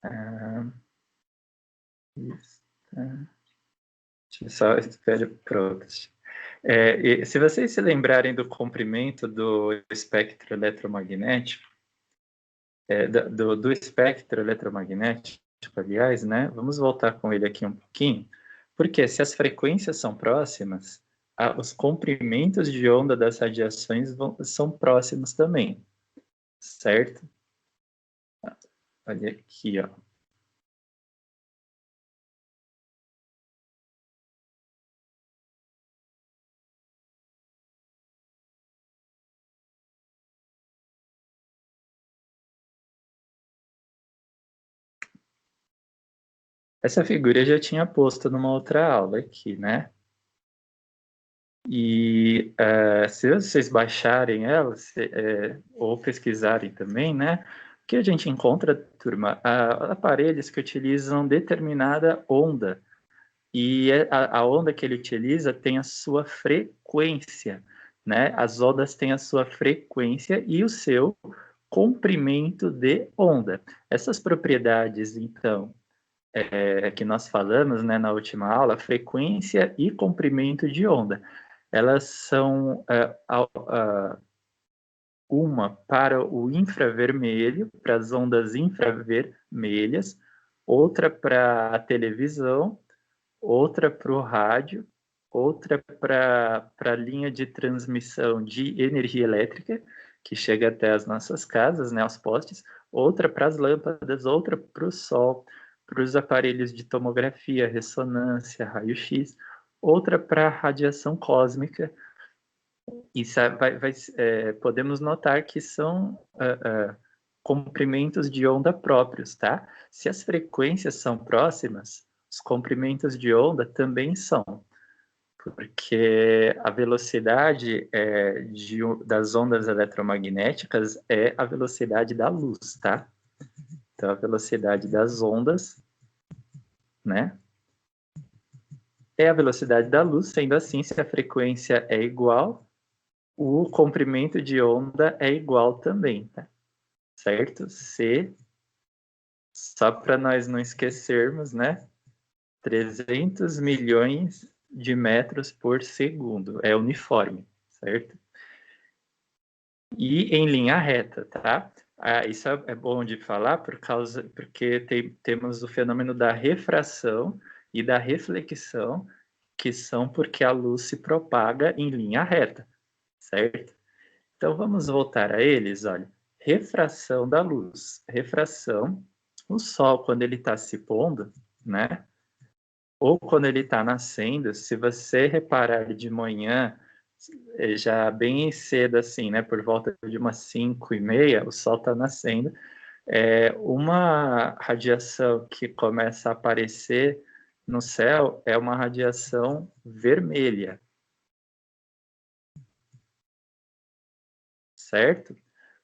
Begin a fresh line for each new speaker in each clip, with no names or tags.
Ah, isso, tá. Deixa eu só espere, pronto. E se vocês se lembrarem do comprimento do espectro eletromagnético, do espectro eletromagnético, aliás, né? Vamos voltar com ele aqui um pouquinho, porque se as frequências são próximas, os comprimentos de onda das radiações são próximos também, certo? Olha aqui, ó. Essa figura eu já tinha posto numa outra aula aqui, né? E se vocês baixarem ela, ou pesquisarem também, né? O que a gente encontra, turma, aparelhos que utilizam determinada onda. E a onda que ele utiliza tem a sua frequência, né? As ondas têm a sua frequência e o seu comprimento de onda. Essas propriedades, então, que nós falamos, né, na última aula, frequência e comprimento de onda, elas são uma para o infravermelho, para as ondas infravermelhas, outra para a televisão, outra para o rádio, outra para a linha de transmissão de energia elétrica, que chega até as nossas casas, né, aos postes, outra para as lâmpadas, outra para o sol, para os aparelhos de tomografia, ressonância, raio-x, outra para a radiação cósmica. E podemos notar que são comprimentos de onda próprios, tá? Se as frequências são próximas, os comprimentos de onda também são, porque a velocidade das ondas eletromagnéticas é a velocidade da luz, tá? Então, a velocidade das ondas, né, é a velocidade da luz, sendo assim, se a frequência é igual, o comprimento de onda é igual também, tá? Certo? Só para nós não esquecermos, né? 300 milhões de metros por segundo. É uniforme, certo? E em linha reta, tá? Isso é bom de falar porque temos o fenômeno da refração e da reflexão, que são porque a luz se propaga em linha reta, certo? Então vamos voltar a eles, olha. Refração da luz. Refração, o sol quando ele está se pondo, né? Ou quando ele está nascendo, se você reparar de manhã, já bem cedo assim, né? Por volta de umas 5:30, o sol está nascendo. Uma radiação que começa a aparecer no céu é uma radiação vermelha, certo?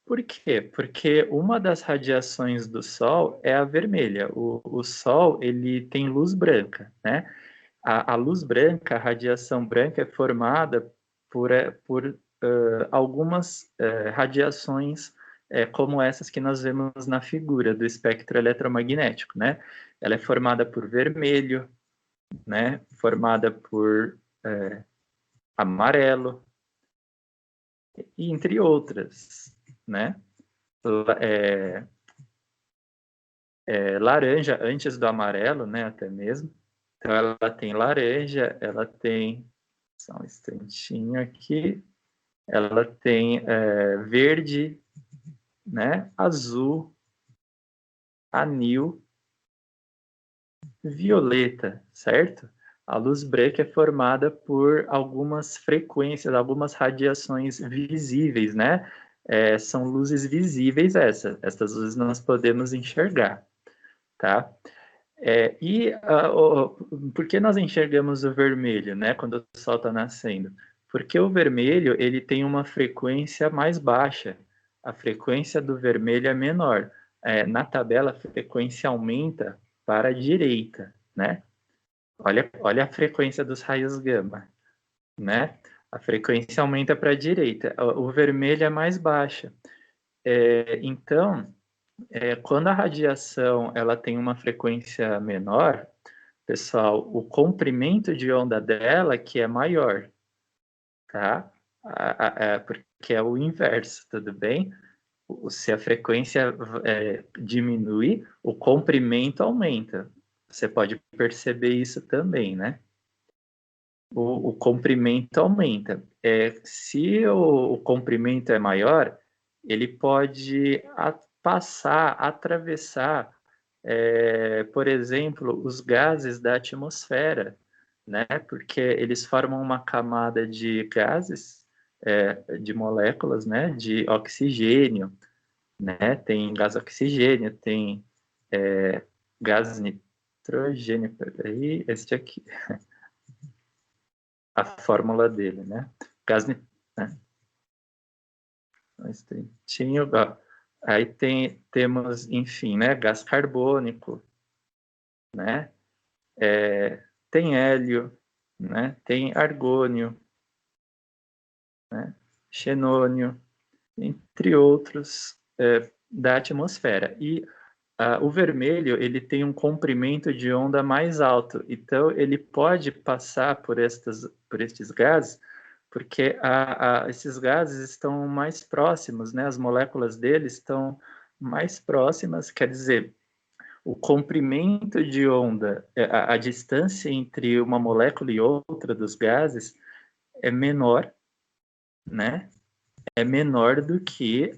Por quê? Porque uma das radiações do Sol é a vermelha. O Sol, ele tem luz branca, né? A luz branca, a radiação branca é formada por algumas radiações como essas que nós vemos na figura do espectro eletromagnético, né? Ela é formada por vermelho, né? Formada por amarelo, entre outras, né? É, laranja antes do amarelo, né, até mesmo. Então ela tem laranja, ela tem, só um instantinho aqui, ela tem verde, né, azul, anil, violeta, certo? A luz branca é formada por algumas frequências, algumas radiações visíveis, né? São luzes visíveis essas luzes nós podemos enxergar, tá? Por que nós enxergamos o vermelho, né, quando o sol está nascendo? Porque o vermelho ele tem uma frequência mais baixa. A frequência do vermelho é menor. Na tabela, a frequência aumenta para a direita, né? Olha a frequência dos raios gama, né? A frequência aumenta para a direita. O vermelho é mais baixa. Então, Quando a radiação ela tem uma frequência menor, pessoal, o comprimento de onda dela que é maior, tá? Porque é o inverso, tudo bem? Se a frequência diminui, o comprimento aumenta. Você pode perceber isso também, né? O comprimento aumenta. Se o comprimento é maior, ele pode passar, atravessar, por exemplo, os gases da atmosfera, né? Porque eles formam uma camada de gases, de moléculas, né? De oxigênio, né? Tem gás oxigênio, tem gás nitrogênio, peraí, este aqui, a fórmula dele, né? Gás, né? Tinha, aí temos, enfim, né? Gás carbônico, né? Tem hélio, né? Tem argônio, né? Xenônio, entre outros, da atmosfera. E o vermelho ele tem um comprimento de onda mais alto, então ele pode passar por estes gases, porque esses gases estão mais próximos, né? As moléculas deles estão mais próximas, quer dizer, o comprimento de onda, a distância entre uma molécula e outra dos gases é menor, né? É menor do que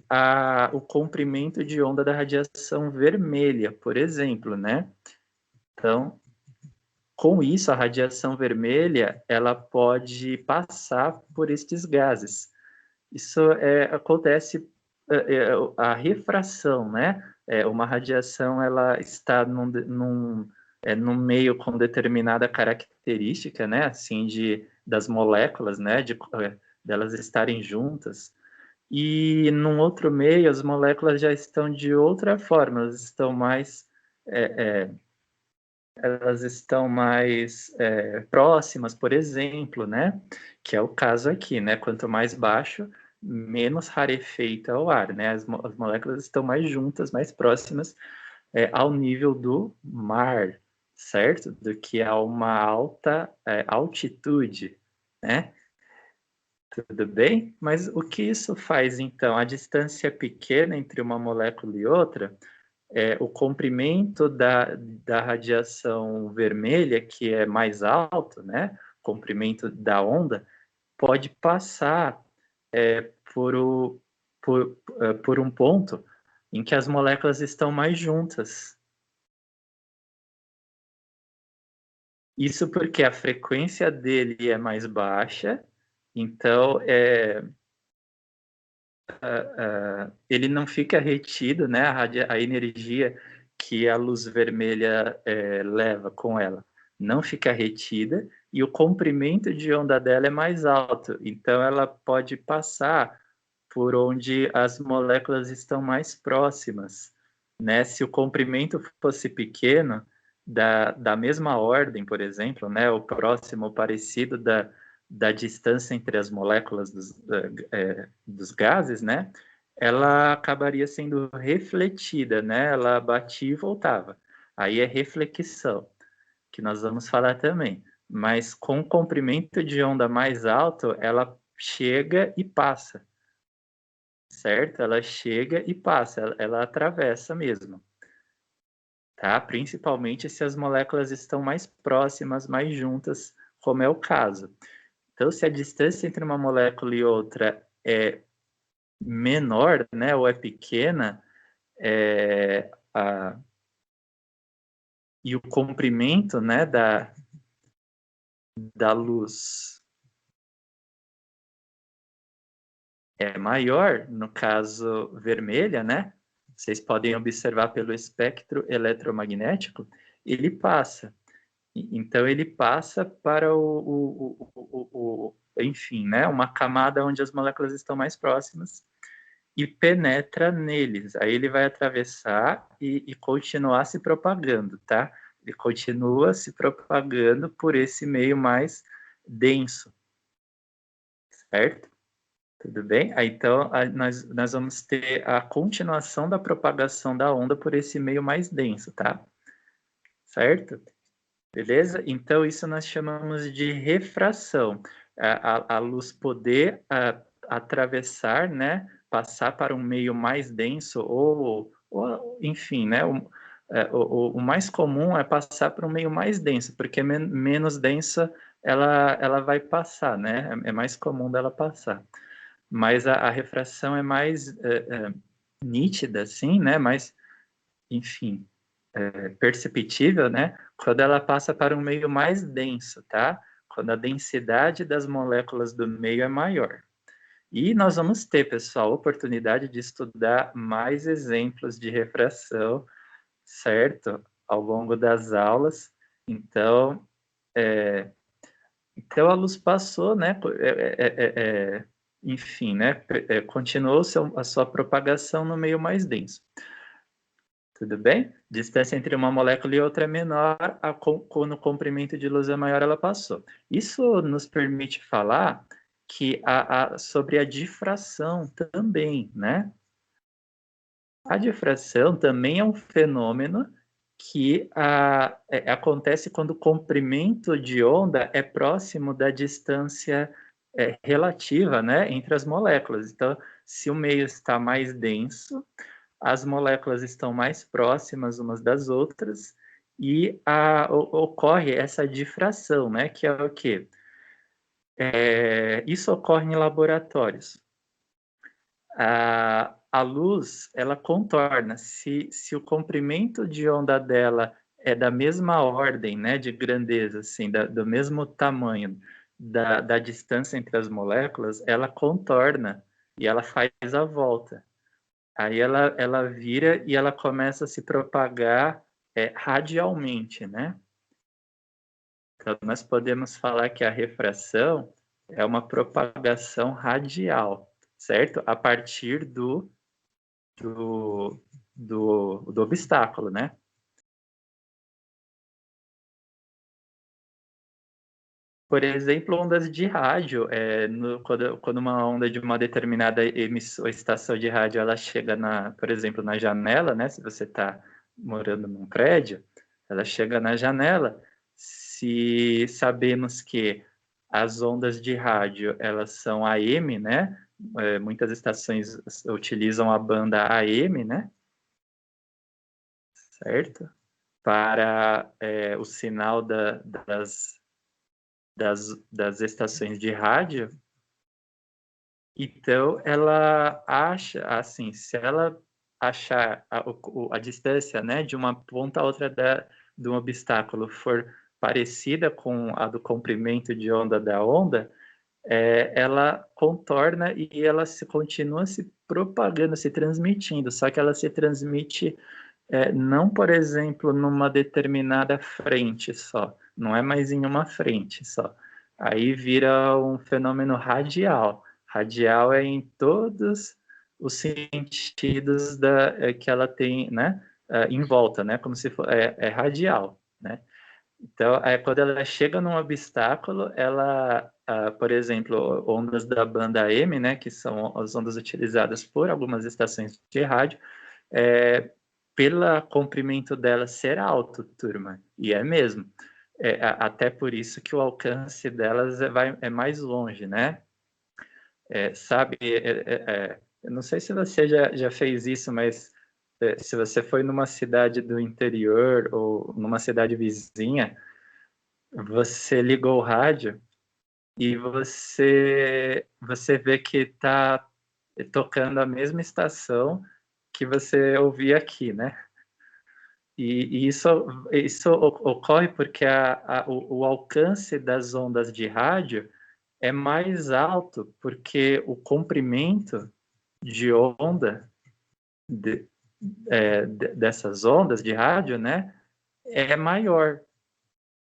o comprimento de onda da radiação vermelha, por exemplo, né? Então, com isso, a radiação vermelha ela pode passar por estes gases. Isso acontece a refração, né? Uma radiação ela está num meio com determinada característica, né? Assim das moléculas, né? Delas estarem juntas. E num outro meio, as moléculas já estão de outra forma, elas estão mais próximas, por exemplo, né? Que é o caso aqui, né? Quanto mais baixo, menos rarefeito é o ar, né? As moléculas estão mais juntas, mais próximas ao nível do mar, certo? Do que a uma alta altitude, né? Tudo bem? Mas o que isso faz, então? A distância pequena entre uma molécula e outra, o comprimento da radiação vermelha, que é mais alto, né? O comprimento da onda, pode passar por, por um ponto em que as moléculas estão mais juntas. Isso porque a frequência dele é mais baixa, então ele não fica retido, né, a energia que a luz vermelha leva com ela não fica retida e o comprimento de onda dela é mais alto, então ela pode passar por onde as moléculas estão mais próximas, né? Se o comprimento fosse pequeno, da mesma ordem, por exemplo, né, o próximo, o parecido da distância entre as moléculas dos gases, né, ela acabaria sendo refletida, né, ela batia e voltava. Aí é reflexão, que nós vamos falar também. Mas com comprimento de onda mais alto, ela chega e passa, certo? Ela chega e passa, ela atravessa mesmo, tá? Principalmente se as moléculas estão mais próximas, mais juntas, como é o caso. Então, se a distância entre uma molécula e outra é menor, né, ou é pequena, e o comprimento, né, da luz é maior, no caso vermelha, né? Vocês podem observar pelo espectro eletromagnético, ele passa. Então ele passa para enfim, né? Uma camada onde as moléculas estão mais próximas e penetra neles. Aí ele vai atravessar e continuar se propagando, tá? Ele continua se propagando por esse meio mais denso, certo? Tudo bem? Aí, então, nós vamos ter a continuação da propagação da onda por esse meio mais denso, tá? Certo? Beleza? Então, isso nós chamamos de refração. A luz poder atravessar, né? Passar para um meio mais denso, ou enfim, né? O mais comum é passar para um meio mais denso, porque menos densa ela vai passar, né? É mais comum dela passar. Mas a refração é mais nítida, assim, né? Mais, enfim, perceptível, né? Quando ela passa para um meio mais denso, tá? Quando a densidade das moléculas do meio é maior. E nós vamos ter, pessoal, a oportunidade de estudar mais exemplos de refração, certo? Ao longo das aulas. Então, então a luz passou, né? Enfim, né? Continuou a sua propagação no meio mais denso. Tudo bem? Distância entre uma molécula e outra é menor, quando o comprimento de luz é maior, ela passou. Isso nos permite falar que sobre a difração também, né? A difração também é um fenômeno que acontece quando o comprimento de onda é próximo da distância relativa, né, entre as moléculas. Então, se o meio está mais denso, as moléculas estão mais próximas umas das outras e ocorre essa difração, né, que é o quê? Isso ocorre em laboratórios. A luz, ela contorna. Se o comprimento de onda dela é da mesma ordem, né, de grandeza, assim, do mesmo tamanho da distância entre as moléculas, ela contorna e ela faz a volta. Aí ela vira e ela começa a se propagar radialmente, né? Então, nós podemos falar que a refração é uma propagação radial, certo? A partir do obstáculo, né? Por exemplo, ondas de rádio, quando uma onda de uma determinada estação de rádio ela chega, por exemplo, na janela, né? Se você está morando num prédio, ela chega na janela. Se sabemos que as ondas de rádio elas são AM, né? Muitas estações utilizam a banda AM, né? Certo? Para o sinal das estações de rádio. Então, ela acha, assim, se ela achar a distância, né, de uma ponta a outra de um obstáculo for parecida com a do comprimento de onda da onda, ela contorna e ela continua se propagando, se transmitindo, só que ela se transmite não, por exemplo, numa determinada frente só, não é mais em uma frente só. Aí vira um fenômeno radial. Radial é em todos os sentidos que ela tem, né, em volta, né, como se for, radial, né. Então, quando ela chega num obstáculo, ela, por exemplo, ondas da banda M, né, que são as ondas utilizadas por algumas estações de rádio, pelo comprimento dela ser alto, turma, e é mesmo. Até por isso que o alcance delas é mais longe, né? Sabe, eu não sei se você já fez isso, mas se você foi numa cidade do interior ou numa cidade vizinha, você ligou o rádio e você vê que está tocando a mesma estação que você ouvia aqui, né? E isso ocorre porque o alcance das ondas de rádio é mais alto, porque o comprimento de onda dessas ondas de rádio, né, é maior.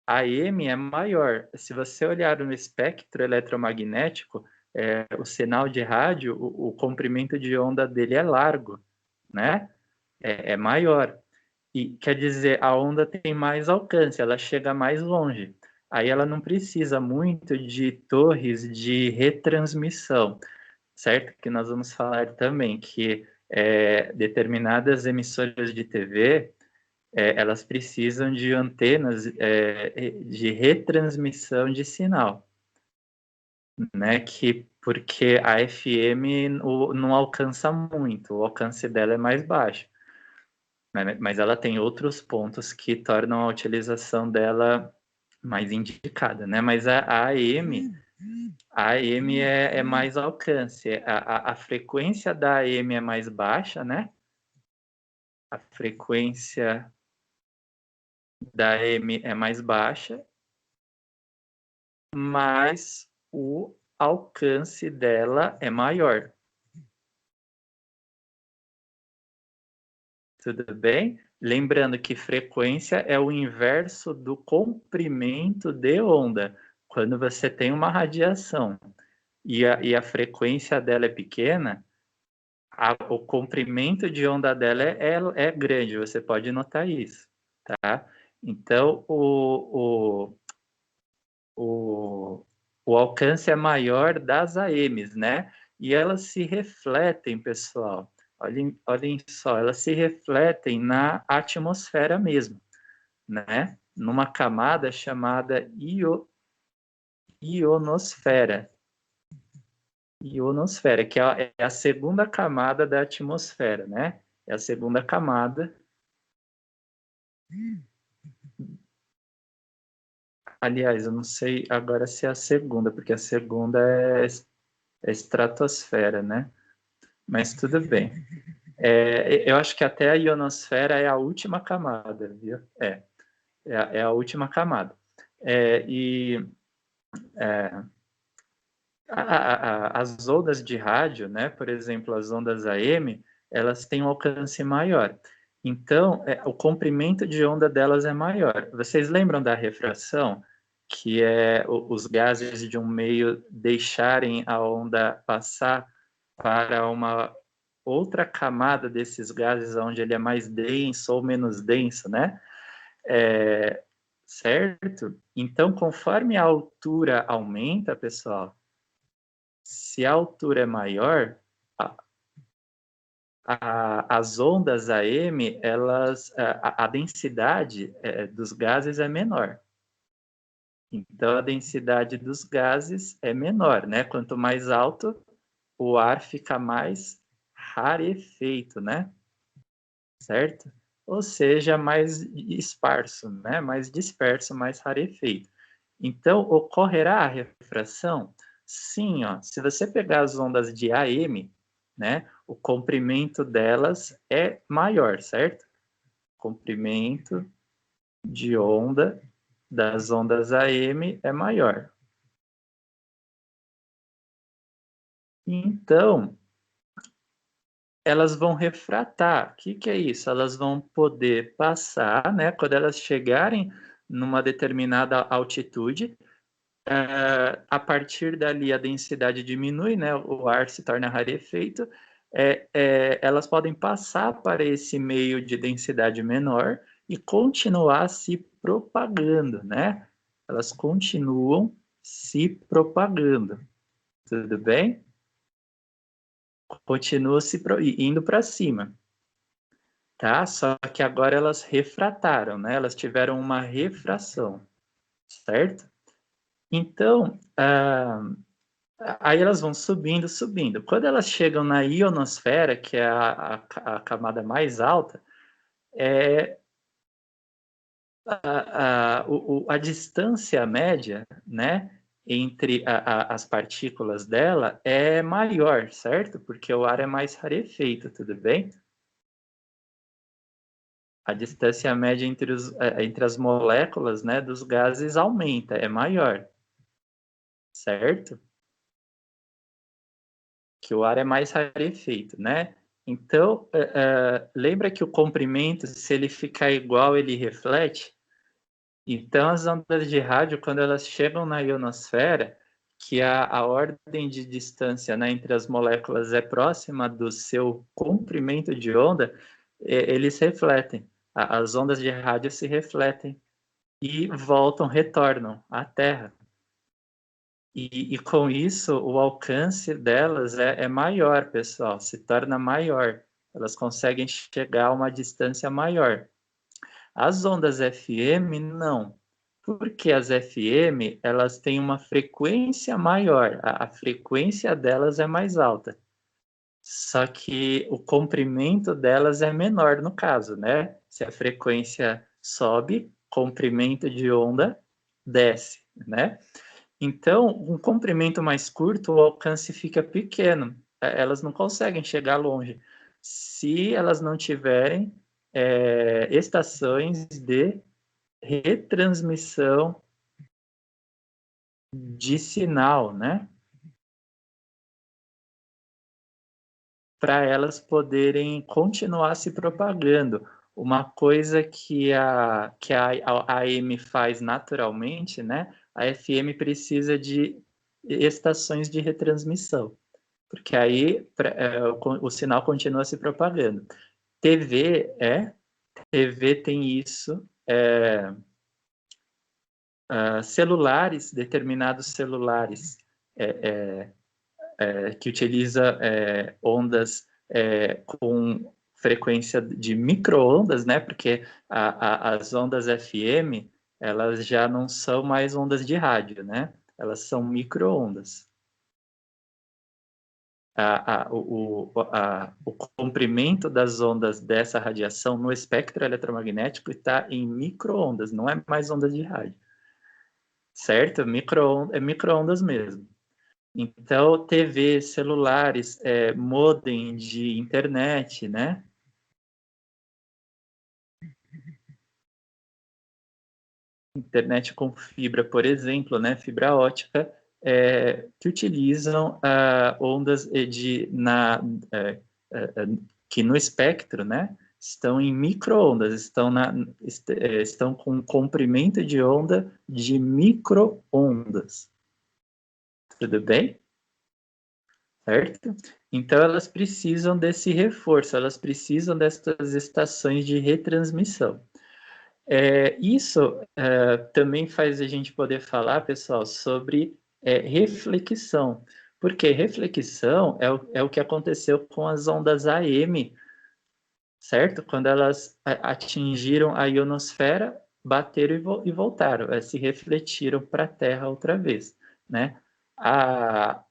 A M é maior. Se você olhar no espectro eletromagnético, o sinal de rádio, o comprimento de onda dele é largo, né? É maior. E quer dizer, a onda tem mais alcance, ela chega mais longe. Aí ela não precisa muito de torres de retransmissão. certo? Que nós vamos falar também que determinadas emissoras de TV, elas precisam de antenas de retransmissão de sinal, né? Porque a FM não alcança muito, o alcance dela é mais baixo, né? Mas ela tem outros pontos que tornam a utilização dela mais indicada, né? Mas a AM é mais alcance, a frequência da AM é mais baixa, né? A frequência da AM é mais baixa, mas o alcance dela é maior. Tudo bem? Lembrando que frequência é o inverso do comprimento de onda. Quando você tem uma radiação e a frequência dela é pequena, o comprimento de onda dela é grande, você pode notar isso, tá? Então, o alcance é maior das AMs, né? E elas se refletem, pessoal. Olhem só, elas se refletem na atmosfera mesmo, né? Numa camada chamada ionosfera. Ionosfera, que é a segunda camada da atmosfera, né? É a segunda camada. Aliás, eu não sei agora se é a segunda, porque a segunda é estratosfera, né? Mas tudo bem. Eu acho que até a ionosfera é a última camada, viu? É a última camada. E as ondas de rádio, né, por exemplo, as ondas AM, elas têm um alcance maior. Então, o comprimento de onda delas é maior. Vocês lembram da refração? Que é os gases de um meio deixarem a onda passar para uma outra camada desses gases, onde ele é mais denso ou menos denso, né? Certo? Então, conforme a altura aumenta, pessoal, se a altura é maior, as ondas AM, a densidade dos gases é menor. Então, a densidade dos gases é menor, né? Quanto mais alto, o ar fica mais rarefeito, né? Certo? Ou seja, mais esparso, né? Mais disperso, mais rarefeito. Então, ocorrerá a refração? Sim, ó. Se você pegar as ondas de AM, né? O comprimento delas é maior, certo? Comprimento de onda das ondas AM é maior. Então, elas vão refratar. O que é isso? Elas vão poder passar, né? Quando elas chegarem numa determinada altitude, a partir dali a densidade diminui, né? O ar se torna rarefeito. Elas podem passar para esse meio de densidade menor e continuar se propagando, né? Elas continuam se propagando. Tudo bem? Continua indo para cima. Tá? Só que agora elas refrataram, né? Elas tiveram uma refração, certo? Então, aí elas vão subindo, subindo. Quando elas chegam na ionosfera, que é a camada mais alta, a distância média, né, entre as partículas dela é maior, certo? Porque o ar é mais rarefeito, tudo bem? A distância média entre as moléculas, né, dos gases aumenta, é maior, certo? Que o ar é mais rarefeito, né? Então, lembra que o comprimento, se ele ficar igual, ele reflete? Então, as ondas de rádio, quando elas chegam na ionosfera, que a ordem de distância, né, entre as moléculas é próxima do seu comprimento de onda, eles refletem. As ondas de rádio se refletem e voltam, retornam à Terra. E com isso, o alcance delas é maior, pessoal, se torna maior. Elas conseguem chegar a uma distância maior. As ondas FM, não. Porque as FM, elas têm uma frequência maior. A frequência delas é mais alta. Só que o comprimento delas é menor no caso, né? Se a frequência sobe, comprimento de onda desce, né? Então, um comprimento mais curto, o alcance fica pequeno. Elas não conseguem chegar longe se elas não tiverem estações de retransmissão de sinal, né? Para elas poderem continuar se propagando. Uma coisa que a AM faz naturalmente, né? A FM precisa de estações de retransmissão, porque aí o sinal continua se propagando. TV tem isso, celulares, determinados celulares que utiliza ondas com frequência de micro-ondas, né? Porque as ondas FM, elas já não são mais ondas de rádio, né? Elas são micro-ondas. O comprimento das ondas dessa radiação no espectro eletromagnético está em micro-ondas, não é mais ondas de rádio. Certo? É micro-ondas mesmo. Então, TV, celulares, modem de internet, né? Internet com fibra, por exemplo, né? Fibra ótica, que utilizam ondas que no espectro, né? Estão em micro-ondas, estão com comprimento de onda de micro-ondas. Tudo bem? Certo? Então, elas precisam desse reforço, elas precisam dessas estações de retransmissão. Isso também faz a gente poder falar, pessoal, sobre reflexão, porque reflexão é o que aconteceu com as ondas AM, certo? Quando elas atingiram a ionosfera, bateram e voltaram, se refletiram para a Terra outra vez, né? A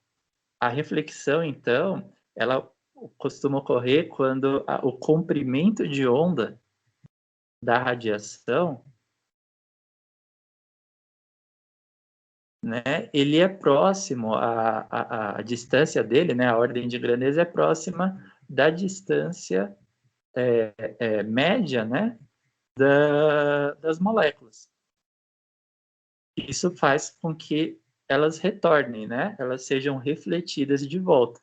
reflexão, então, ela costuma ocorrer quando o comprimento de onda da radiação, né, ele é próximo, a distância dele, né, a ordem de grandeza é próxima da distância média, né, das moléculas. Isso faz com que elas retornem, né, elas sejam refletidas de volta.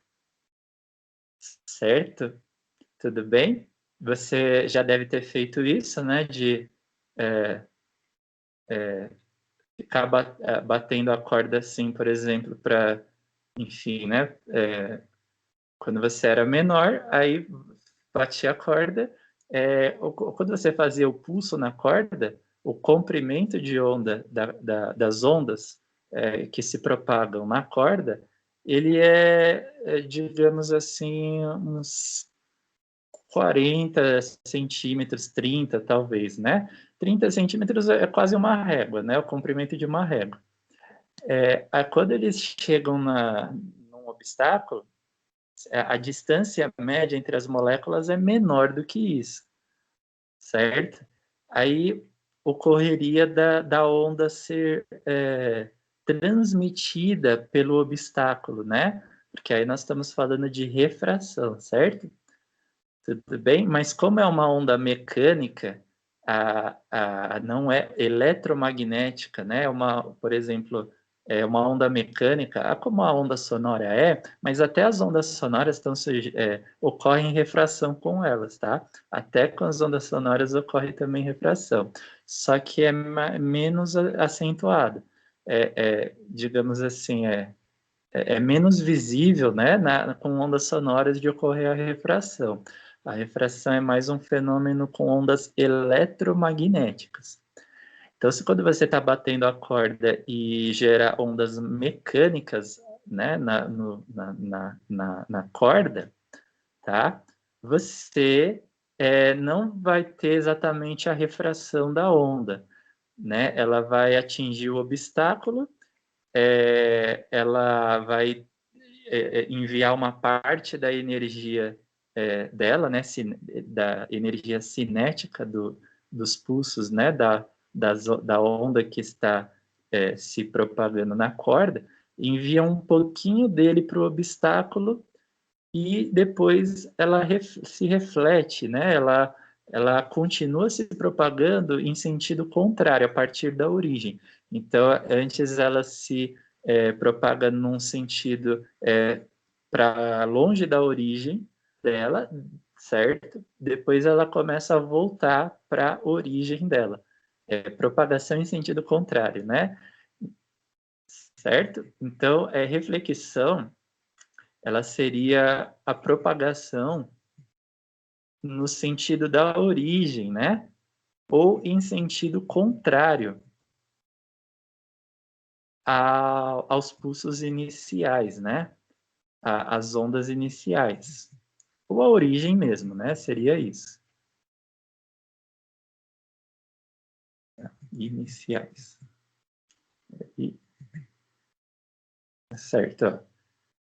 Certo? Tudo bem? Você já deve ter feito isso, né, de ficar batendo a corda assim, por exemplo, para, enfim, né, quando você era menor, aí batia a corda, quando você fazia o pulso na corda, o comprimento de onda das ondas que se propagam na corda, ele digamos assim, uns 40 centímetros, 30 talvez, né? 30 centímetros é quase uma régua, né? O comprimento de uma régua. Quando eles chegam num obstáculo, a distância média entre as moléculas é menor do que isso, certo? Aí ocorreria da onda ser transmitida pelo obstáculo, né? Porque aí nós estamos falando de refração, certo? Tudo bem? Mas como é uma onda mecânica, não é eletromagnética, né? Por exemplo, é uma onda mecânica, como a onda sonora mas até as ondas sonoras ocorrem refração com elas, tá? Até com as ondas sonoras ocorre também refração, só que é menos acentuada. Digamos assim, menos visível, né, com ondas sonoras de ocorrer a refração. A refração é mais um fenômeno com ondas eletromagnéticas. Então, se quando você está batendo a corda e gera ondas mecânicas, né, na corda, tá? Você não vai ter exatamente a refração da onda, né? Ela vai atingir o obstáculo, ela vai enviar uma parte da energia dela, né, da energia cinética dos pulsos, né, da onda que está se propagando na corda, envia um pouquinho dele para o obstáculo e depois ela se reflete, né, ela continua se propagando em sentido contrário, a partir da origem. Então, antes ela se propaga num sentido para longe da origem dela, certo? Depois ela começa a voltar para a origem dela. Propagação em sentido contrário, né? Certo? Então, reflexão, ela seria a propagação no sentido da origem, né? Ou em sentido contrário aos pulsos iniciais, né? As ondas iniciais. Ou a origem mesmo, né? Seria isso. Iniciais. Certo, ó.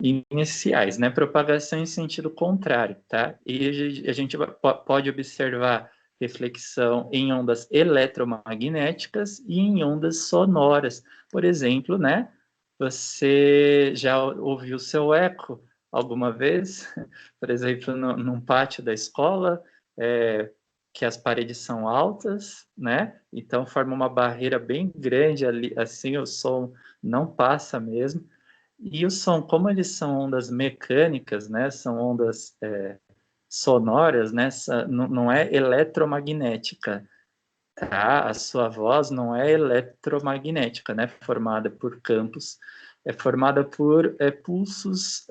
Iniciais, né? Propagação em sentido contrário, tá? E a gente pode observar reflexão em ondas eletromagnéticas e em ondas sonoras. Por exemplo, né? Você já ouviu seu eco alguma vez? Por exemplo, num pátio da escola, que as paredes são altas, né? Então forma uma barreira bem grande ali, assim o som não passa mesmo. E o som, como eles são ondas mecânicas, né? São ondas sonoras, né? Não é eletromagnética, tá? A sua voz não é eletromagnética, né? Formada por campos, é formada por pulsos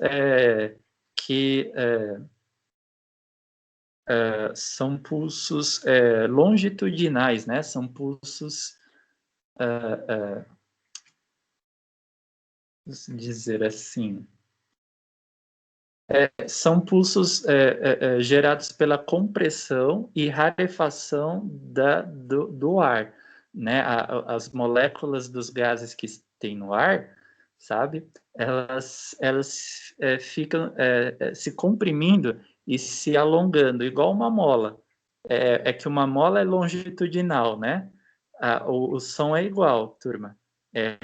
que são pulsos longitudinais, né? São pulsos, vamos dizer assim, são pulsos gerados pela compressão e rarefação do ar, né? As moléculas dos gases que tem no ar, sabe? Elas ficam se comprimindo e se alongando, igual uma mola. É que uma mola é longitudinal, né? O som é igual, turma.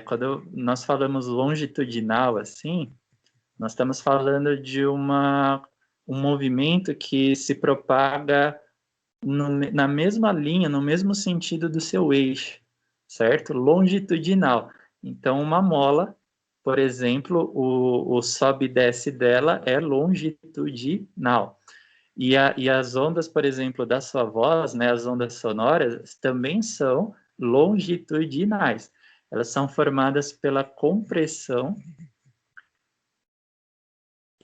Quando nós falamos longitudinal assim, nós estamos falando de um movimento que se propaga na mesma linha, no mesmo sentido do seu eixo, certo? Longitudinal. Então, uma mola, por exemplo, o sobe e desce dela é longitudinal. E as ondas, por exemplo, da sua voz, né, as ondas sonoras, também são longitudinais. Elas são formadas pela compressão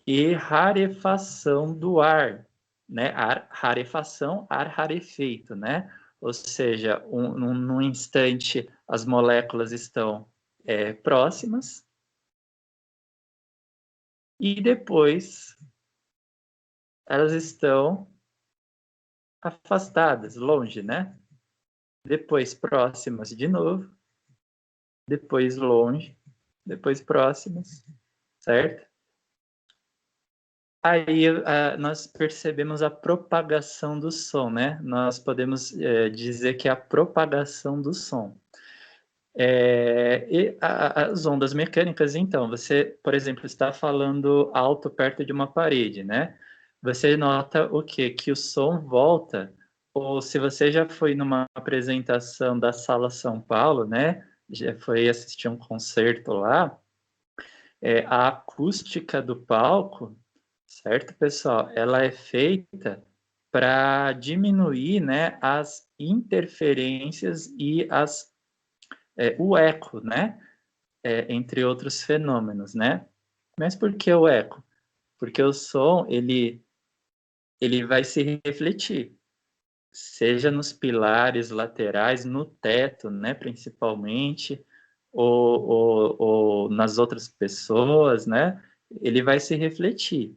e rarefação do ar, né? Rarefação, ar rarefeito, né? Ou seja, num instante as moléculas estão próximas e depois elas estão afastadas, longe, né? Depois próximas de novo, depois longe, depois próximas, certo? Aí nós percebemos a propagação do som, né? Nós podemos dizer que é a propagação do som. E as ondas mecânicas, então, você, por exemplo, está falando alto perto de uma parede, né? Você nota o quê? Que o som volta, ou se você já foi numa apresentação da Sala São Paulo, né? Já foi assistir um concerto lá, a acústica do palco, certo, pessoal? Ela é feita para diminuir, né, as interferências e o eco, né? Entre outros fenômenos, né? Mas por que o eco? Porque o som, ele vai se refletir, seja nos pilares laterais, no teto, né, principalmente, ou nas outras pessoas, né, ele vai se refletir,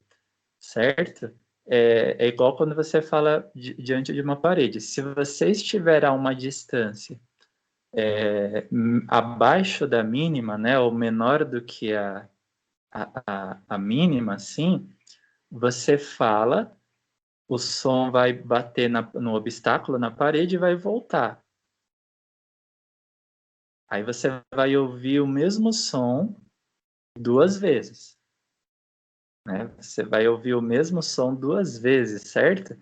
certo? É igual quando você fala diante de uma parede. Se você estiver a uma distância abaixo da mínima, né, ou menor do que a mínima, sim, você fala, o som vai bater no obstáculo, na parede, e vai voltar. Aí você vai ouvir o mesmo som 2 vezes, né? Você vai ouvir o mesmo som 2 vezes, certo?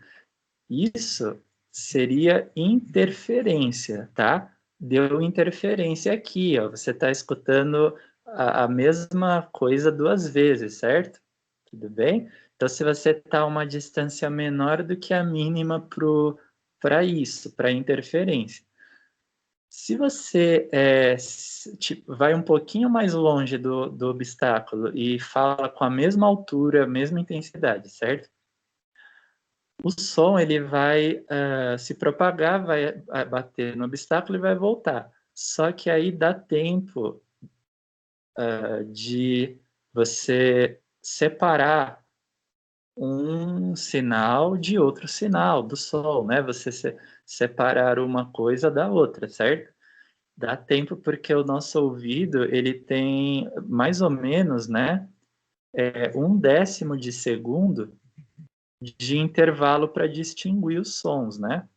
Isso seria interferência, tá? Deu interferência aqui, ó. Você está escutando a mesma coisa 2 vezes, certo? Tudo bem? Então, se você está a uma distância menor do que a mínima para isso, para interferência. Se você vai um pouquinho mais longe do obstáculo e fala com a mesma altura, mesma intensidade, certo? O som ele vai se propagar, vai bater no obstáculo e vai voltar. Só que aí dá tempo de você separar um sinal de outro sinal do som, né? Você separar uma coisa da outra, certo? Dá tempo porque o nosso ouvido ele tem mais ou menos, né, 1/10 de segundo de intervalo para distinguir os sons, né?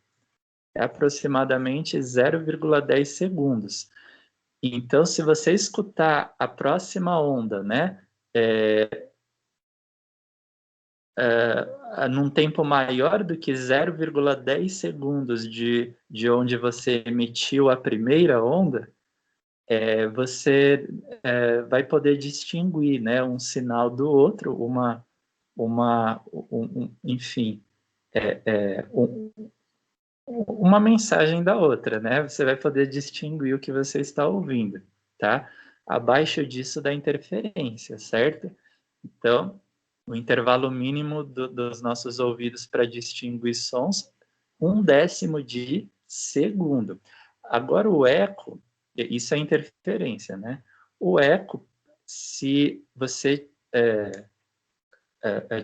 É aproximadamente 0,10 segundos. Então, se você escutar a próxima onda, né, num tempo maior do que 0,10 segundos de onde você emitiu a primeira onda, você vai poder distinguir, né, um sinal do outro, enfim, uma mensagem da outra, né? Você vai poder distinguir o que você está ouvindo, tá? Abaixo disso da interferência, certo? Então, o intervalo mínimo dos nossos ouvidos para distinguir sons, 1/10 de segundo. Agora, o eco, isso é interferência, né? O eco, se você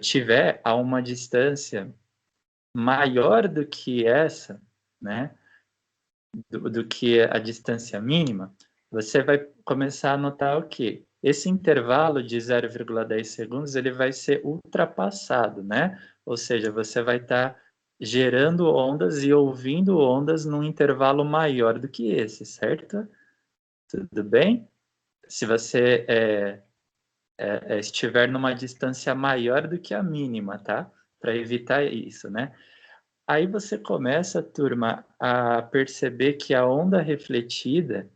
tiver a uma distância maior do que essa, né? Do que a distância mínima, você vai começar a notar o quê? Esse intervalo de 0,10 segundos ele vai ser ultrapassado, né? Ou seja, você vai estar gerando ondas e ouvindo ondas num intervalo maior do que esse, certo? Tudo bem? Se você estiver numa distância maior do que a mínima, tá? Para evitar isso, né? Aí você começa, turma, a perceber que a onda refletida,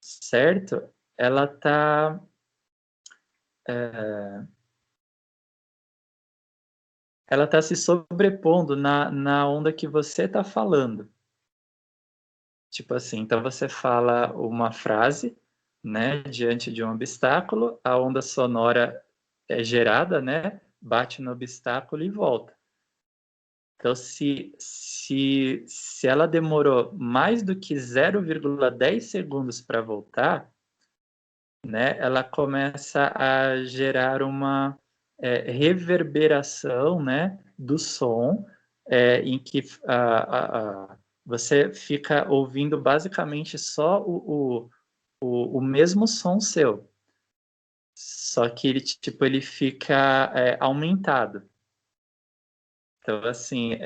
certo? Ela está ela tá se sobrepondo na onda que você está falando. Tipo assim, então você fala uma frase, né, diante de um obstáculo, a onda sonora é gerada, né, bate no obstáculo e volta. Então, se ela demorou mais do que 0,10 segundos para voltar, né, ela começa a gerar uma reverberação, né, do som, em que você fica ouvindo basicamente só o mesmo som seu, só que ele, tipo, ele fica aumentado. Então, assim,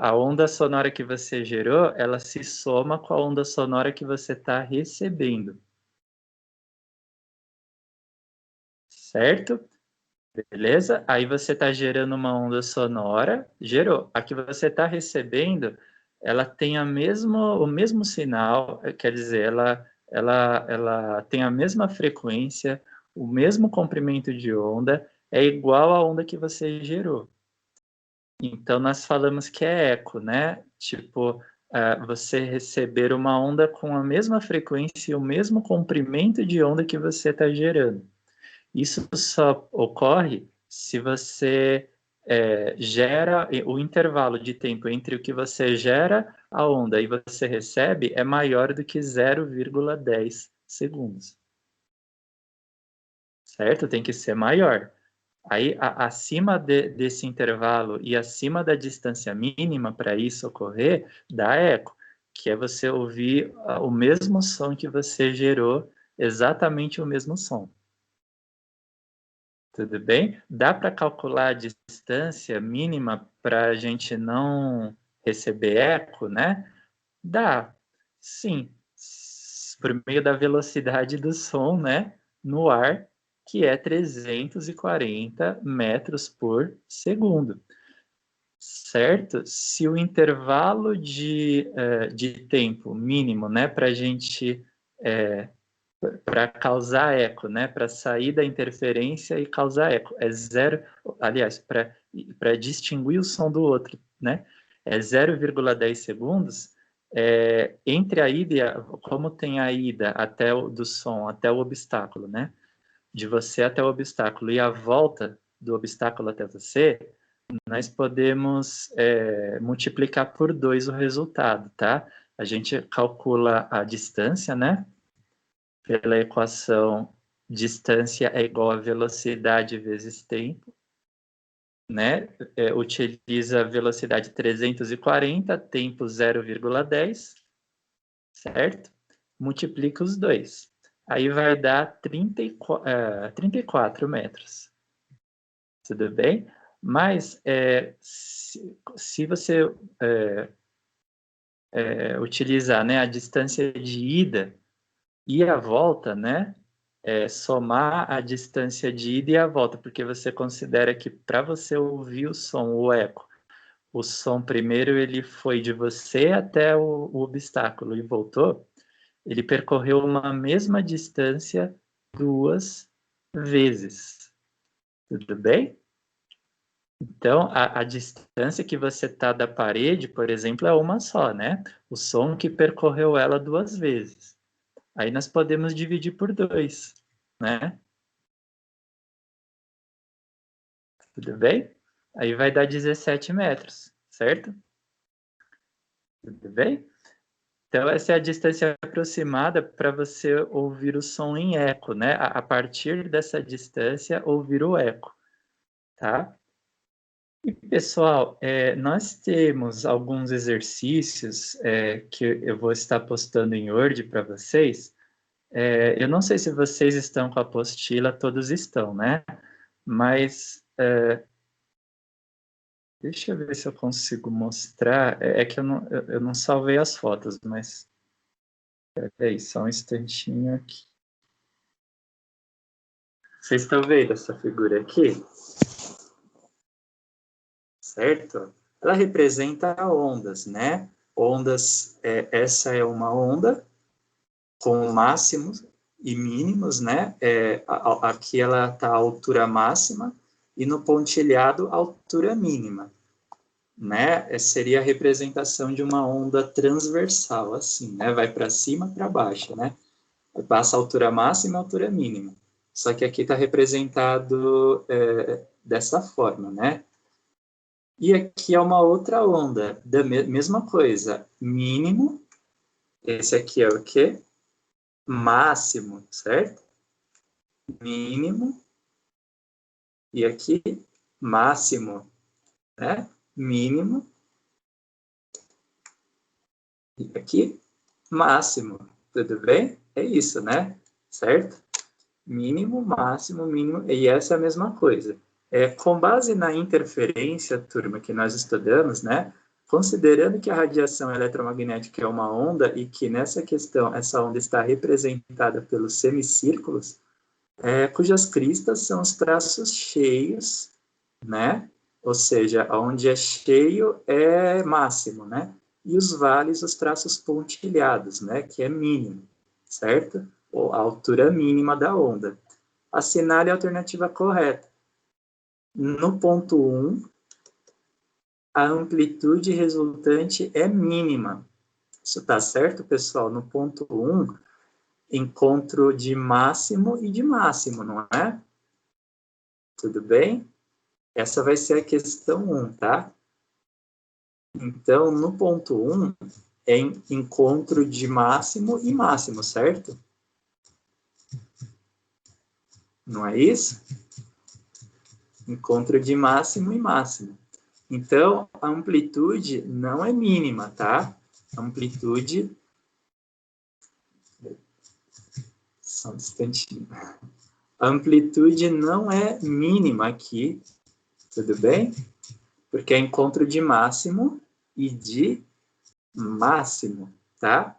a onda sonora que você gerou, ela se soma com a onda sonora que você está recebendo, certo? Beleza? Aí você está gerando uma onda sonora, gerou. A que você está recebendo, ela tem o mesmo sinal, quer dizer, ela tem a mesma frequência, o mesmo comprimento de onda, é igual à onda que você gerou. Então, nós falamos que é eco, né? Tipo, você receber uma onda com a mesma frequência e o mesmo comprimento de onda que você está gerando. Isso só ocorre se você gera o intervalo de tempo entre o que você gera a onda e você recebe é maior do que 0,10 segundos. Certo? Tem que ser maior. Aí, acima desse intervalo e acima da distância mínima para isso ocorrer, dá eco, que é você ouvir o mesmo som que você gerou, exatamente o mesmo som. Tudo bem? Dá para calcular a distância mínima para a gente não receber eco, né? Dá, sim, por meio da velocidade do som, né, no ar, que é 340 metros por segundo. Certo? Se o intervalo de tempo mínimo, né, para a gente para causar eco, né, para sair da interferência e causar eco, é zero, aliás, para distinguir o som do outro, né, é 0,10 segundos, entre a ida, como tem a ida até do som até o obstáculo, né, de você até o obstáculo e a volta do obstáculo até você, nós podemos multiplicar por 2 o resultado, tá? A gente calcula a distância, né? Pela equação distância é igual a velocidade vezes tempo, né? Utiliza velocidade 340, tempo 0,10, certo? Multiplica os dois. Aí vai dar 34 metros. Tudo bem? Mas se você utilizar, né, a distância de ida e a volta, né, somar a distância de ida e a volta, porque você considera que para você ouvir o som, o eco, o som primeiro ele foi de você até o obstáculo e voltou, ele percorreu uma mesma distância 2 vezes. Tudo bem? Então, a distância que você está da parede, por exemplo, é uma só, né? O som que percorreu ela 2 vezes. Aí nós podemos dividir por 2, né? Tudo bem? Aí vai dar 17 metros, certo? Tudo bem? Então, essa é a distância aproximada para você ouvir o som em eco, né? A partir dessa distância, ouvir o eco, tá? E, pessoal, nós temos alguns exercícios que eu vou estar postando em Word para vocês. Eu não sei se vocês estão com a apostila, todos estão, né? Mas deixa eu ver se eu consigo mostrar. É que eu não salvei as fotos, mas peraí, só um instantinho aqui. Vocês estão vendo essa figura aqui? Certo? Ela representa ondas, né? Ondas, essa é uma onda com máximos e mínimos, né? Aqui ela está a altura máxima e no pontilhado a altura mínima, né? Seria a representação de uma onda transversal, assim, né? Vai para cima, para baixo, né? Passa a altura máxima e a altura mínima. Só que aqui está representado dessa forma, né? E aqui é uma outra onda, da mesma coisa, mínimo, esse aqui é o quê? Máximo, certo? Mínimo, e aqui, máximo, né? Mínimo, e aqui, máximo, tudo bem? É isso, né? Certo? Mínimo, máximo, mínimo, e essa é a mesma coisa. Com base na interferência, turma, que nós estudamos, né? Considerando que a radiação eletromagnética é uma onda e que nessa questão essa onda está representada pelos semicírculos, cujas cristas são os traços cheios, né? Ou seja, onde é cheio é máximo, né? E os vales, os traços pontilhados, né? Que é mínimo, certo? Ou a altura mínima da onda. Assinale a alternativa correta. No ponto 1, a amplitude resultante é mínima. Isso está certo, pessoal? No ponto 1, encontro de máximo e de máximo, não é? Tudo bem? Essa vai ser a questão 1, tá? Então, no ponto 1, é encontro de máximo e máximo, certo? Não é isso? Encontro de máximo e máximo. Então, a amplitude não é mínima, tá? A amplitude... Só um instantinho. A amplitude não é mínima aqui, tudo bem? Porque é encontro de máximo e de máximo, tá?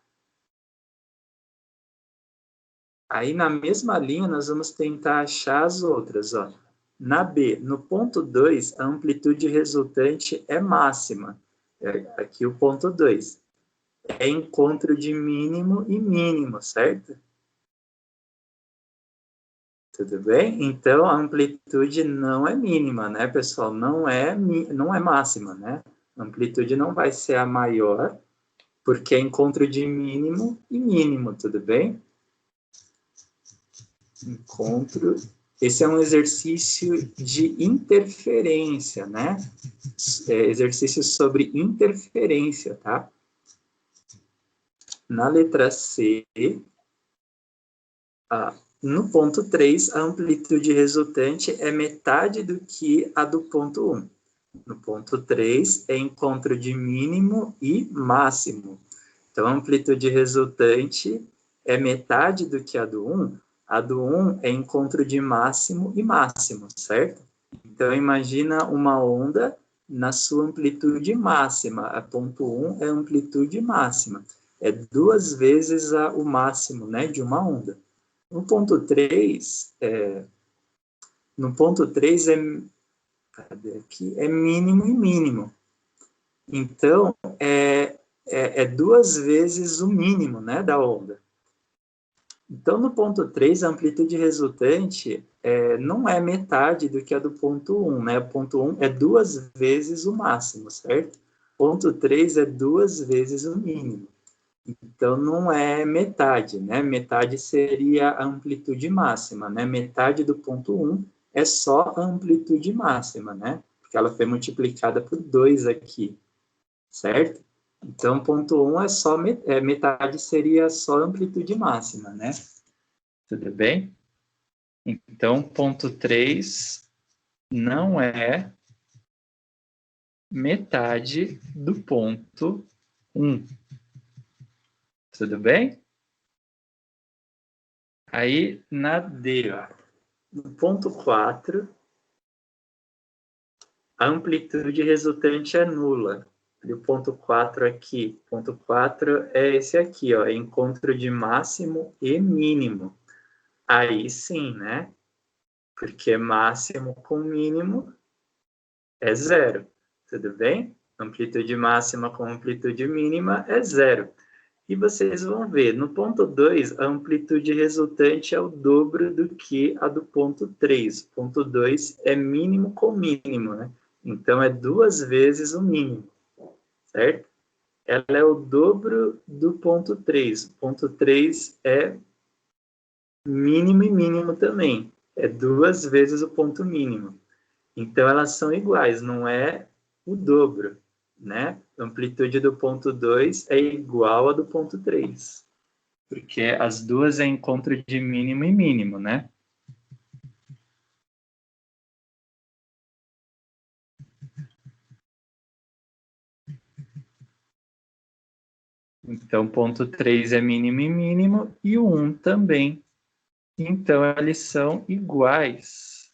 Aí, na mesma linha, nós vamos tentar achar as outras, ó. Na B, no ponto 2, a amplitude resultante é máxima. Aqui o ponto 2. É encontro de mínimo e mínimo, certo? Tudo bem? Então, a amplitude não é mínima, né, pessoal? Não é máxima, né? A amplitude não vai ser a maior, porque é encontro de mínimo e mínimo, tudo bem? Encontro. Esse é um exercício de interferência, né? Exercício sobre interferência, tá? Na letra C, no ponto 3, a amplitude resultante é metade do que a do ponto 1. No ponto 3, é encontro de mínimo e máximo. Então, a amplitude resultante é metade do que a do 1. A do 1 é encontro de máximo e máximo, certo? Então, imagina uma onda na sua amplitude máxima. A ponto 1 é a amplitude máxima. É 2 vezes o máximo, né, de uma onda. No ponto 3, é mínimo e mínimo. Então, é 2 vezes o mínimo, né, da onda. Então, no ponto 3, a amplitude resultante não é metade do que a do ponto 1, né? O ponto 1 é 2 vezes o máximo, certo? Ponto 3 é 2 vezes o mínimo. Então, não é metade, né? Metade seria a amplitude máxima, né? Metade do ponto 1 é só a amplitude máxima, né? Porque ela foi multiplicada por 2 aqui, certo? Então, ponto 1 é só metade seria só a amplitude máxima, né? Tudo bem? Então, ponto 3 não é metade do ponto 1. Tudo bem? Aí, na D, ó, no ponto 4, a amplitude resultante é nula. E o ponto 4 aqui, ponto 4 é esse aqui, ó, encontro de máximo e mínimo. Aí sim, né? Porque máximo com mínimo é zero, tudo bem? Amplitude máxima com amplitude mínima é zero. E vocês vão ver, no ponto 2, a amplitude resultante é o dobro do que a do ponto 3. Ponto 2 é mínimo com mínimo, né? Então, é 2 vezes o mínimo, certo? Ela é o dobro do ponto 3. Ponto 3 é mínimo e mínimo também. É 2 vezes o ponto mínimo. Então, elas são iguais, não é o dobro, né? A amplitude do ponto 2 é igual a do ponto 3. Porque as duas é encontro de mínimo e mínimo, né? Então, ponto 3 é mínimo e mínimo, e o 1 também. Então, eles são iguais.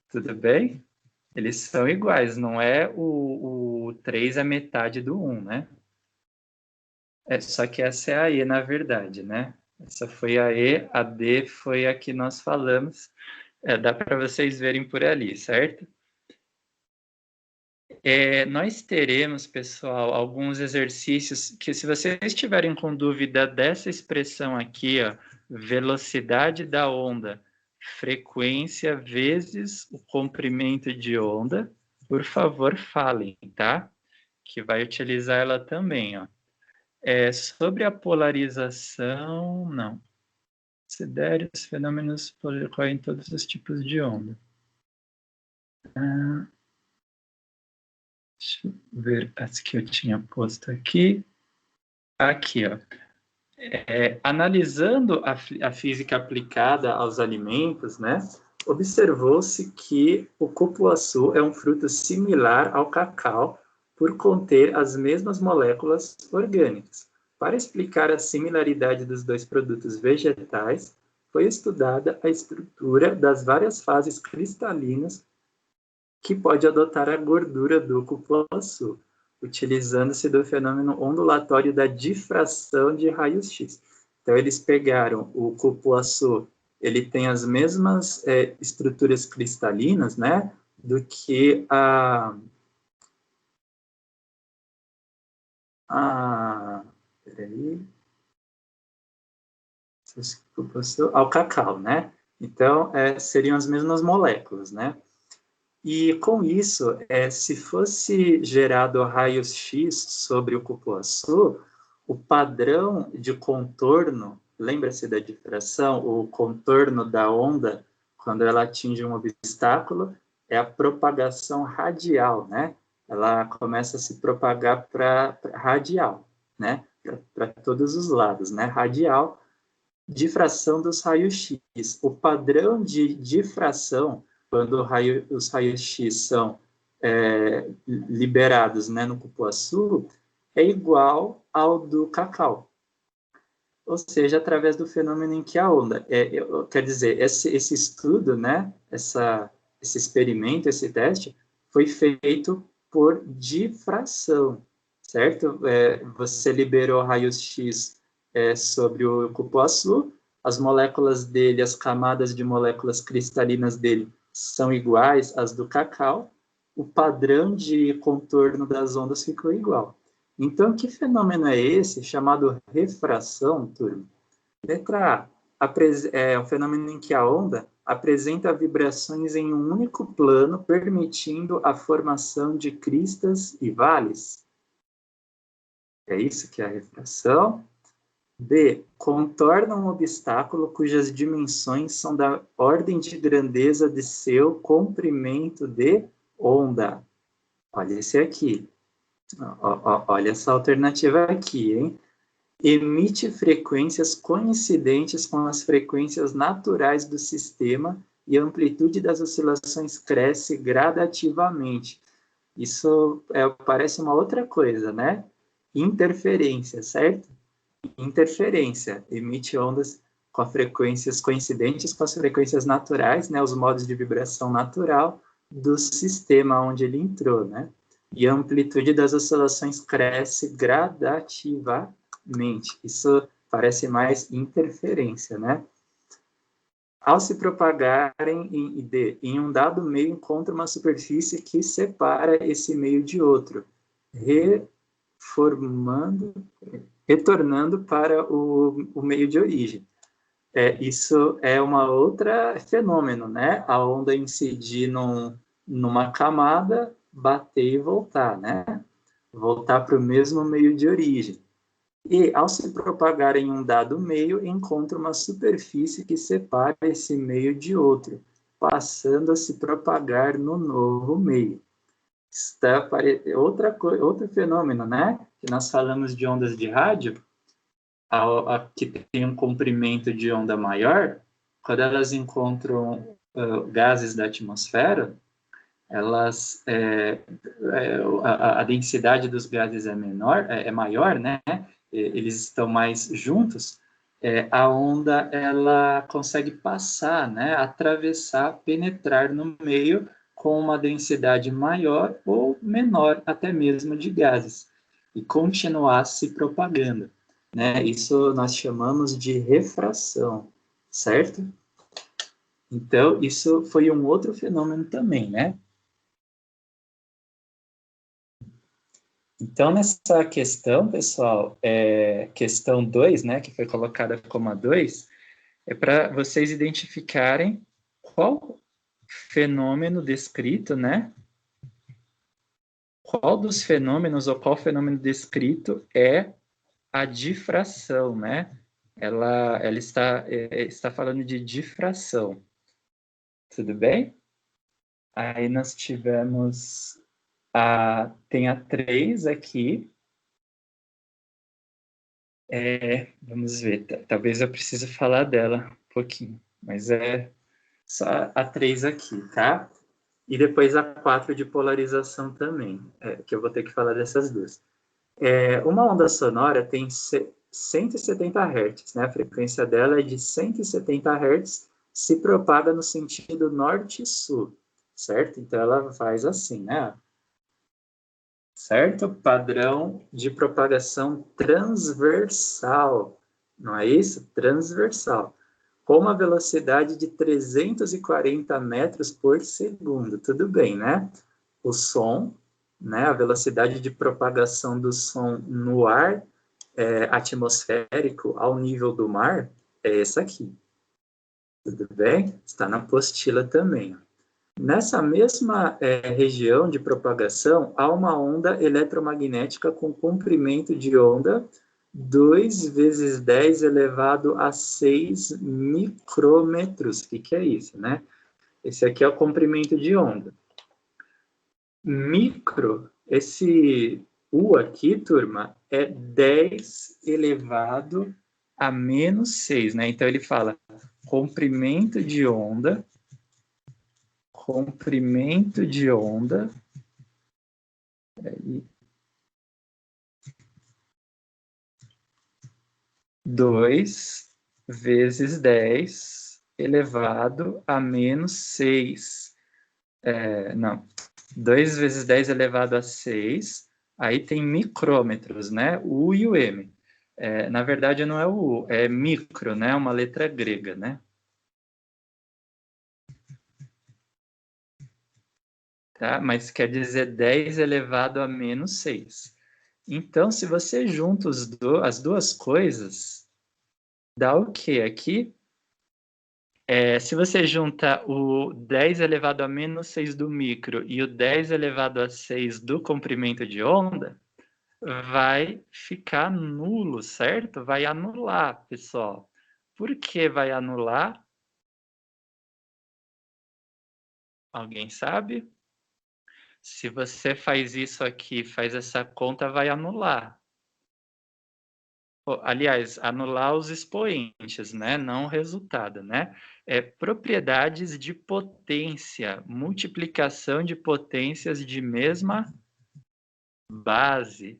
Tudo bem? Eles são iguais, não é o 3 é metade do 1, né? Só que essa é a E, na verdade, né? Essa foi a E, a D foi a que nós falamos. Dá para vocês verem por ali, certo? Nós teremos, pessoal, alguns exercícios que, se vocês tiverem com dúvida dessa expressão aqui, ó, velocidade da onda, frequência vezes o comprimento de onda, por favor, falem, tá? Que vai utilizar ela também, ó. Sobre a polarização, não. Sidérios, fenômenos ocorrem em todos os tipos de onda. Deixa eu ver as que eu tinha posto aqui. Aqui, ó. Analisando a física aplicada aos alimentos, né, observou-se que o cupuaçu é um fruto similar ao cacau por conter as mesmas moléculas orgânicas. Para explicar a similaridade dos dois produtos vegetais, foi estudada a estrutura das várias fases cristalinas que pode adotar a gordura do cupuaçu, utilizando-se do fenômeno ondulatório da difração de raios-x. Então, eles pegaram o cupuaçu, ele tem as mesmas estruturas cristalinas, né, do que peraí, ao cacau, né? Então, seriam as mesmas moléculas, né? E com isso, se fosse gerado raios X sobre o cupuaçu, o padrão de contorno, lembra-se da difração, o contorno da onda, quando ela atinge um obstáculo, é a propagação radial, né? Ela começa a se propagar para radial, né? Para todos os lados, né? Radial, difração dos raios X. O padrão de difração, quando os raios X são liberados, né, no cupuaçu, é igual ao do cacau. Ou seja, através do fenômeno em que a onda... quer dizer, esse estudo, né, esse experimento, esse teste, foi feito por difração, certo? Você liberou raios X sobre o cupuaçu, as moléculas dele, as camadas de moléculas cristalinas dele são iguais às do cacau, o padrão de contorno das ondas ficou igual. Então, que fenômeno é esse, chamado refração, turma? Letra A, é um fenômeno em que a onda apresenta vibrações em um único plano, permitindo a formação de cristas e vales. É isso que é a refração. B, contorna um obstáculo cujas dimensões são da ordem de grandeza de seu comprimento de onda. Olha esse aqui. Olha essa alternativa aqui, hein? Emite frequências coincidentes com as frequências naturais do sistema e a amplitude das oscilações cresce gradativamente. Isso parece uma outra coisa, né? Interferência, certo? Interferência, emite ondas com frequências coincidentes com as frequências naturais, né, os modos de vibração natural do sistema onde ele entrou, né? E a amplitude das oscilações cresce gradativamente. Isso parece mais interferência, né? Ao se propagarem em um dado meio, encontra uma superfície que separa esse meio de outro, retornando para o meio de origem. Isso é uma outra fenômeno, né? A onda incidir numa camada, bater e voltar, né? Voltar para o mesmo meio de origem. E, ao se propagar em um dado meio, encontra uma superfície que separa esse meio de outro, passando a se propagar no novo meio. Outro fenômeno, né? Que nós falamos de ondas de rádio, que tem um comprimento de onda maior, quando elas encontram gases da atmosfera, elas a densidade dos gases é maior, né? Eles estão mais juntos. A onda ela consegue passar, né? Atravessar, penetrar no meio com uma densidade maior ou menor, até mesmo de gases, e continuar se propagando, né? Isso nós chamamos de refração, certo? Então, isso foi um outro fenômeno também, né? Então, nessa questão, pessoal, questão 2, né, que foi colocada como a 2, é para vocês identificarem qual fenômeno descrito, né? Qual dos fenômenos ou qual fenômeno descrito é a difração, né? Ela está falando de difração. Tudo bem? Aí nós tivemos Tem a 3 aqui. Vamos ver, talvez eu precise falar dela um pouquinho, mas é só a 3 aqui, tá? E depois a 4 de polarização também, que eu vou ter que falar dessas duas. Uma onda sonora tem 170 Hz, né? A frequência dela é de 170 Hz, se propaga no sentido norte-sul, certo? Então ela faz assim, né? Certo? Padrão de propagação transversal, não é isso? Transversal. Com uma velocidade de 340 metros por segundo. Tudo bem, né? O som, né? A velocidade de propagação do som no ar atmosférico ao nível do mar é essa aqui. Tudo bem? Está na apostila também. Nessa mesma região de propagação, há uma onda eletromagnética com comprimento de onda 2 vezes 10 elevado a 6 micrômetros. O que é isso, né? Esse aqui é o comprimento de onda. Micro, esse U aqui, turma, é 10 elevado a menos 6, né? Então ele fala comprimento de onda 2 vezes 10 elevado a menos 6. Não, 2 vezes 10 elevado a 6, aí tem micrômetros, né? O U e o M. Na verdade, não é o U, é micro, né? Uma letra grega, né? Tá? Mas quer dizer 10 elevado a menos 6. Então, se você junta as duas coisas, dá o quê aqui? Se você junta o 10 elevado a menos 6 do micro e o 10 elevado a 6 do comprimento de onda, vai ficar nulo, certo? Vai anular, pessoal. Por que vai anular? Alguém sabe? Se você faz isso aqui, faz essa conta, vai anular. Aliás, anular os expoentes, né? Não o resultado, né? Propriedades de potência, multiplicação de potências de mesma base,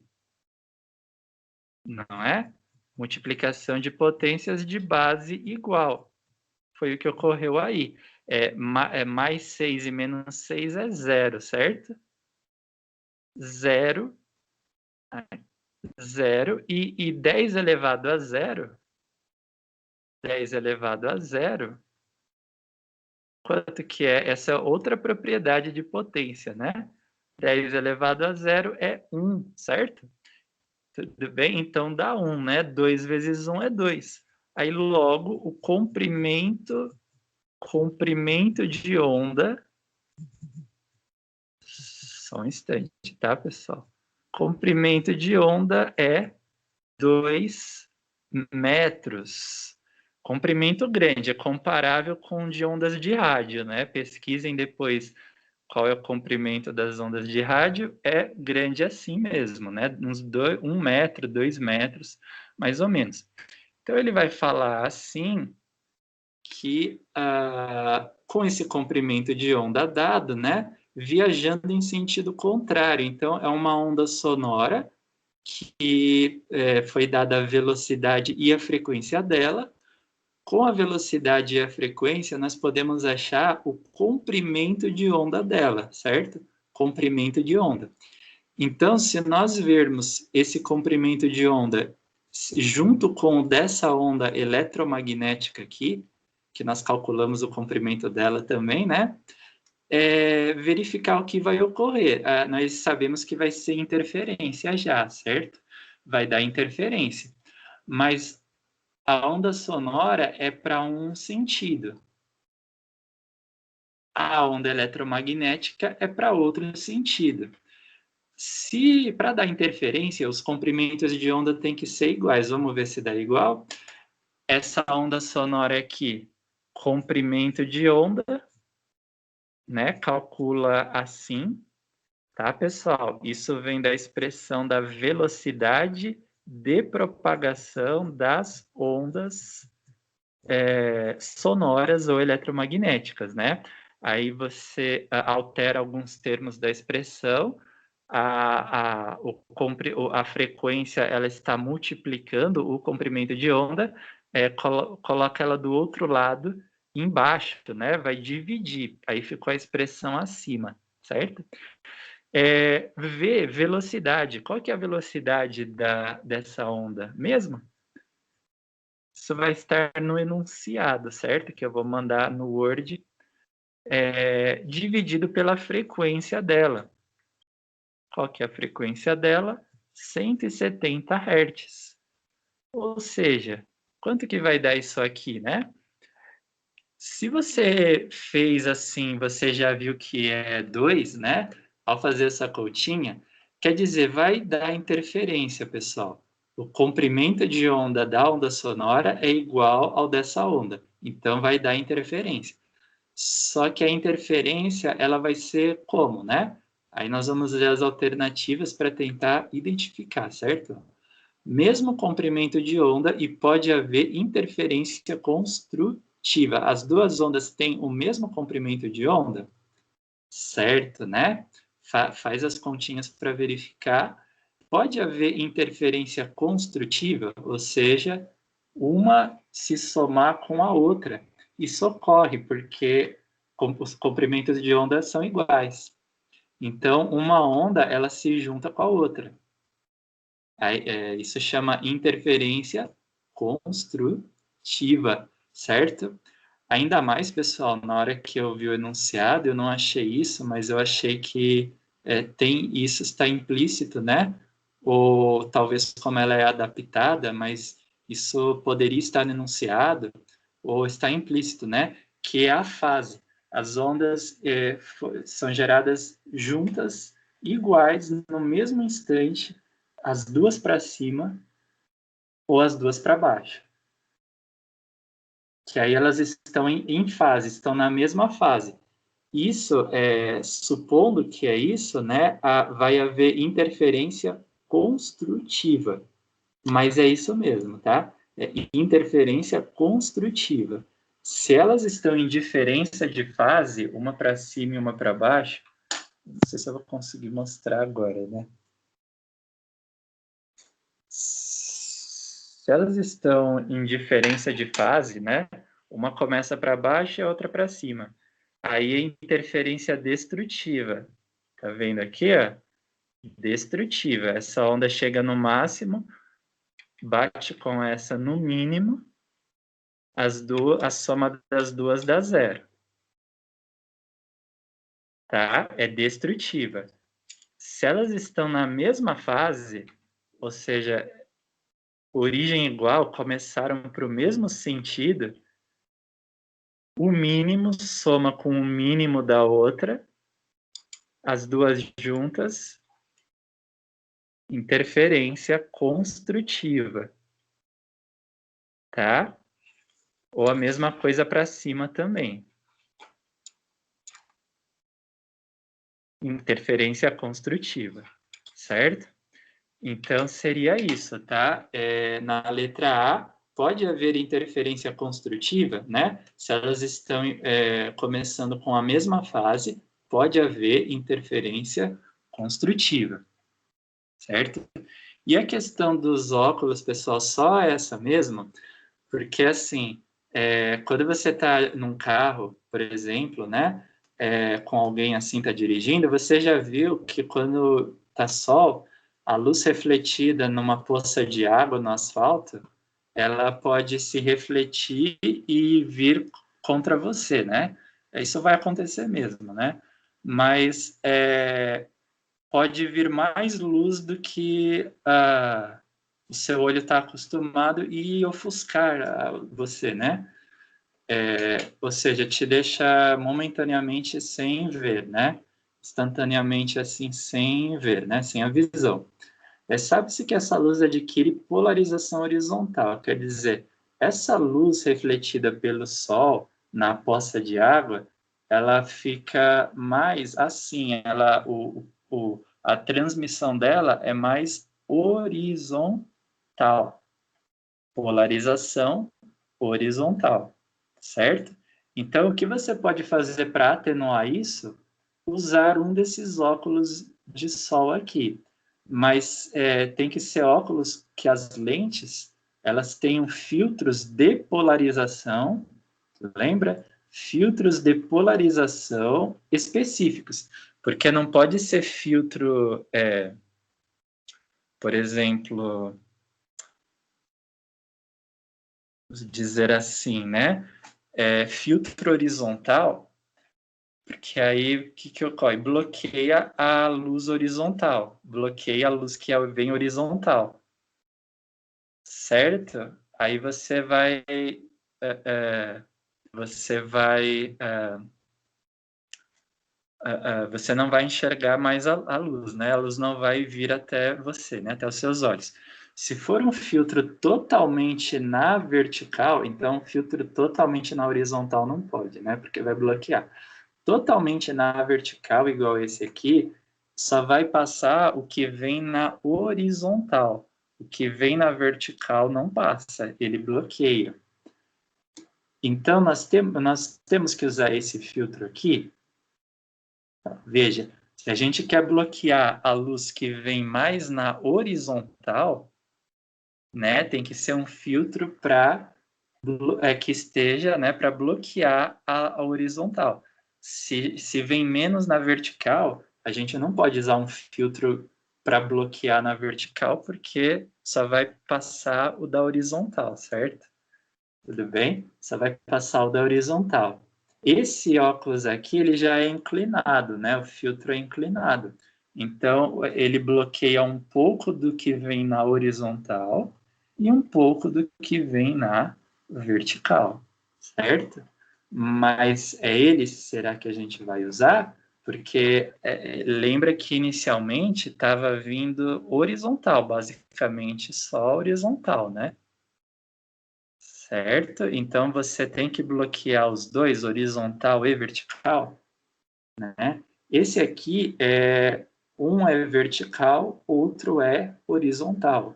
não é? Multiplicação de potências de base igual. Foi o que ocorreu aí. Mais 6 e menos 6 é 0, certo? 0, 0 e 10 elevado a 0, 10 elevado a 0, quanto que é essa outra propriedade de potência, né? 10 elevado a 0 é 1, certo? Tudo bem? Então dá 1, né? 2 vezes 1 é 2. Aí logo o comprimento de onda, só um instante, tá, pessoal? Comprimento de onda é 2 metros. Comprimento grande, é comparável com o de ondas de rádio, né? Pesquisem depois qual é o comprimento das ondas de rádio, é grande assim mesmo, né? Uns 1 metro, 2 metros, mais ou menos. Então ele vai falar assim que com esse comprimento de onda dado, né? Viajando em sentido contrário. Então é uma onda sonora que foi dada a velocidade e a frequência dela. Com a velocidade e a frequência, nós podemos achar o comprimento de onda dela, certo? Comprimento de onda. Então, se nós vermos esse comprimento de onda junto com o dessa onda eletromagnética aqui, que nós calculamos o comprimento dela também, né? Verificar o que vai ocorrer. Nós sabemos que vai ser interferência já, certo? Vai dar interferência. Mas a onda sonora é para um sentido. A onda eletromagnética é para outro sentido. Se para dar interferência, os comprimentos de onda têm que ser iguais. Vamos ver se dá igual. Essa onda sonora aqui, comprimento de onda, né? Calcula assim, Tá, pessoal? Isso vem da expressão da velocidade de propagação das ondas sonoras ou eletromagnéticas, né? Aí você altera alguns termos da expressão, a frequência ela está multiplicando o comprimento de onda, coloca ela do outro lado embaixo, né? Vai dividir, aí ficou a expressão acima, certo? V, velocidade. Qual que é a velocidade dessa onda mesmo? Isso vai estar no enunciado, certo? Que eu vou mandar no Word, dividido pela frequência dela. Qual que é a frequência dela? 170 Hz. Ou seja, quanto que vai dar isso aqui, né? Se você fez assim, você já viu que é 2, né? Ao fazer essa continha, quer dizer, vai dar interferência, pessoal. O comprimento de onda da onda sonora é igual ao dessa onda. Então, vai dar interferência. Só que a interferência, ela vai ser como, né? Aí nós vamos ver as alternativas para tentar identificar, certo? Mesmo comprimento de onda e pode haver interferência construtiva. As duas ondas têm o mesmo comprimento de onda? Certo, né? Faz as continhas para verificar. Pode haver interferência construtiva, ou seja, uma se somar com a outra. Isso ocorre porque os comprimentos de onda são iguais. Então, uma onda ela se junta com a outra. Isso chama interferência construtiva, certo? Ainda mais, pessoal, na hora que eu vi o enunciado, eu não achei isso, mas eu achei que tem isso, está implícito, né? Ou talvez como ela é adaptada, mas isso poderia estar no enunciado, ou está implícito, né? Que é a fase. As ondas são geradas juntas, iguais, no mesmo instante, as duas para cima ou as duas para baixo. Que aí elas estão em fase, estão na mesma fase. Isso, supondo que é isso, né, vai haver interferência construtiva. Mas é isso mesmo, tá? É interferência construtiva. Se elas estão em diferença de fase, uma para cima e uma para baixo, não sei se eu vou conseguir mostrar agora, né? Se elas estão em diferença de fase, né? Uma começa para baixo e a outra para cima. Aí é interferência destrutiva. Tá vendo aqui, ó? Destrutiva. Essa onda chega no máximo, bate com essa no mínimo, a soma das duas dá zero. Tá? É destrutiva. Se elas estão na mesma fase, ou seja, origem igual, começaram para o mesmo sentido, o mínimo soma com o mínimo da outra, as duas juntas, interferência construtiva, tá? Ou a mesma coisa para cima também. Interferência construtiva, certo? Então, seria isso, tá? Na letra A, pode haver interferência construtiva, né? Se elas estão começando com a mesma fase, pode haver interferência construtiva, certo? E a questão dos óculos, pessoal, só essa mesmo, porque assim, quando você está num carro, por exemplo, né? Com alguém assim está dirigindo, você já viu que quando tá sol, a luz refletida numa poça de água no asfalto, ela pode se refletir e vir contra você, né? Isso vai acontecer mesmo, né? Mas pode vir mais luz do que o seu olho está acostumado e ofuscar você, né? Ou seja, te deixa momentaneamente sem ver, né? Instantaneamente assim, sem ver, né? Sem a visão. Sabe-se que essa luz adquire polarização horizontal, quer dizer, essa luz refletida pelo sol na poça de água, ela fica mais assim, a transmissão dela é mais horizontal. Polarização horizontal, certo? Então, o que você pode fazer para atenuar isso? Usar um desses óculos de sol aqui. Mas tem que ser óculos que as lentes elas tenham filtros de polarização, lembra? Filtros de polarização específicos, porque não pode ser filtro, por exemplo, dizer assim, né? Filtro horizontal, porque aí o que ocorre? Bloqueia a luz horizontal, bloqueia a luz que vem horizontal, certo? Aí você vai você não vai enxergar mais a luz, né? A luz não vai vir até você, né? Até os seus olhos. Se for um filtro totalmente na vertical, então filtro totalmente na horizontal não pode, né? Porque vai bloquear. Totalmente na vertical, igual esse aqui, só vai passar o que vem na horizontal. O que vem na vertical não passa, ele bloqueia. Então, nós temos que usar esse filtro aqui. Veja, se a gente quer bloquear a luz que vem mais na horizontal, né, tem que ser um filtro que esteja, né, para bloquear a horizontal. Se vem menos na vertical, a gente não pode usar um filtro para bloquear na vertical, porque só vai passar o da horizontal, certo? Tudo bem? Só vai passar o da horizontal. Esse óculos aqui, ele já é inclinado, né? O filtro é inclinado. Então, ele bloqueia um pouco do que vem na horizontal e um pouco do que vem na vertical, certo? Mas é ele, será que a gente vai usar? Porque lembra que inicialmente estava vindo horizontal, basicamente só horizontal, né? Certo? Então você tem que bloquear os dois, horizontal e vertical, né? Esse aqui um é vertical, outro é horizontal.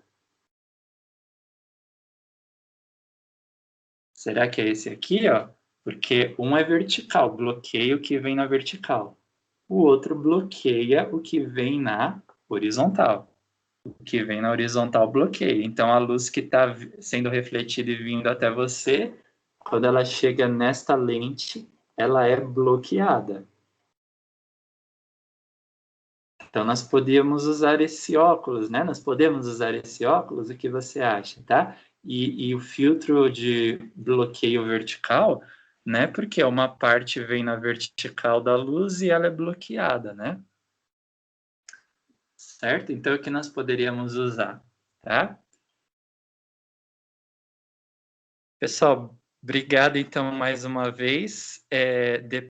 Será que é esse aqui, ó? Porque um é vertical, bloqueia o que vem na vertical. O outro bloqueia o que vem na horizontal. O que vem na horizontal bloqueia. Então, a luz que está sendo refletida e vindo até você, quando ela chega nesta lente, ela é bloqueada. Então, nós podíamos usar esse óculos, né? Nós podemos usar esse óculos, o que você acha, tá? E o filtro de bloqueio vertical, né? Porque uma parte vem na vertical da luz e ela é bloqueada, né? Certo? Então, o que nós poderíamos usar, tá? Pessoal, obrigado então mais uma vez.